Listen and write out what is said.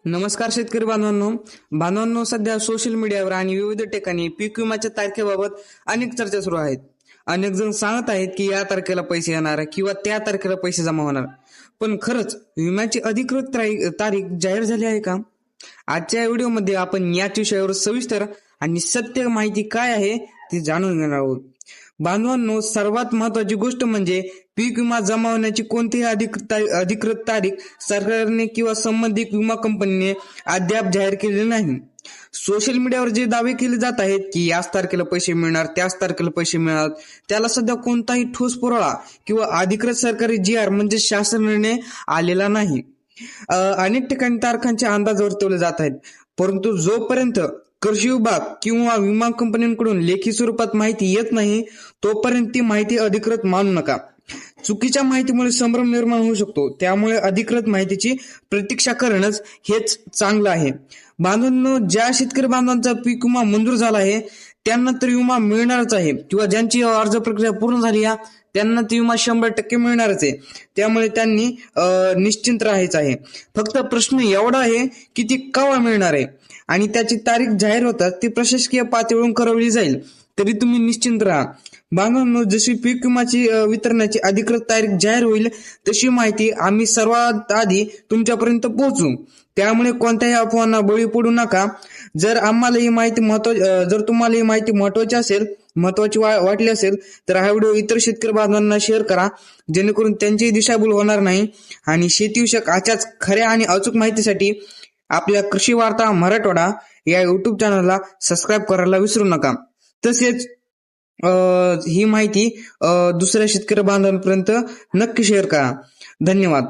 नमस्कार शेतकरी बांधवांनो, सध्या सोशल मीडियावर आणि विविध ठिकाणी पीक विम्याच्या तारखेबाबत अनेक चर्चा सुरू आहेत. अनेक जण सांगत आहेत की या तारखेला पैसे येणार किंवा त्या तारखेला पैसे जमा होणार. पण खरंच विम्याची अधिकृत तारीख जाहीर झाली आहे का? आजच्या व्हिडिओमध्ये आपण याच विषयावर सविस्तर आणि सत्य माहिती काय आहे ते जाणून घेणार आहोत. बांधवांनो, सर्वात महत्वाची गोष्ट म्हणजे पीक विमा जमा होण्याची कोणतीही अधिकृत तारीख सरकारने किंवा संबंधित विमा कंपनीने अद्याप जाहीर केलेली नाही. सोशल मीडियावर जे दावे केले जात आहेत की याच तारखेला पैसे मिळणार, त्याच तारखेला पैसे मिळणार, त्याला सध्या कोणताही ठोस पुरावा किंवा अधिकृत सरकारी GR म्हणजे शासन निर्णय आलेला नाही. अनेक ठिकाणी तारखांचे अंदाज वर्तवले जात आहेत, परंतु जोपर्यंत कृषी विभाग किंवा विमा कंपन्यांकडून लेखी स्वरूपात माहिती येत नाही तोपर्यंत ती माहिती अधिकृत मानू नका. चुकीच्या माहितीमुळे संभ्रम निर्माण होऊ शकतो, त्यामुळे अधिकृत माहितीची प्रतीक्षा करणंच हेच चांगलं आहे. बांधवांनो, ज्या शेतकरी बांधवांचा पीक विमा मंजूर झाला आहे त्यांना तर विमा मिळणारच आहे, किंवा ज्यांची अर्ज प्रक्रिया पूर्ण झाली आहे त्यांना ती विमा 100% मिळणारच आहे. त्यामुळे त्यांनी निश्चिंत राहायचं आहे. फक्त प्रश्न एवढा आहे की ती केव्हा मिळणार आहे आणि त्याची तारीख जाहीर होतात ती प्रशासकीय पातळीवरून ठरवली जाईल, तरी तुम्ही निश्चिंत राहा. बांधवांनो, जशी पीक विम्याची वितरणाची अधिकृत तारीख जाहीर होईल तशी माहिती आम्ही सर्वात आधी तुमच्यापर्यंत पोहोचू. त्यामुळे कोणत्याही अफवांना बळी पडू नका. जर तुम्हाला ही माहिती महत्वाची वाटली असेल तर हा व्हिडिओ इतर शेतकरी बांधवांना शेअर करा, जेणेकरून त्यांचीही दिशाभूल होणार नाही. आणि शेतीविषयक अशाच खऱ्या आणि अचूक माहितीसाठी आपल्या कृषी वार्ता मराठवाडा या युट्यूब चॅनलला सबस्क्राईब करायला विसरू नका. तसेच ही माहिती दुसऱ्या शेतकरी बांधवांपर्यंत नक्की शेअर करा. धन्यवाद.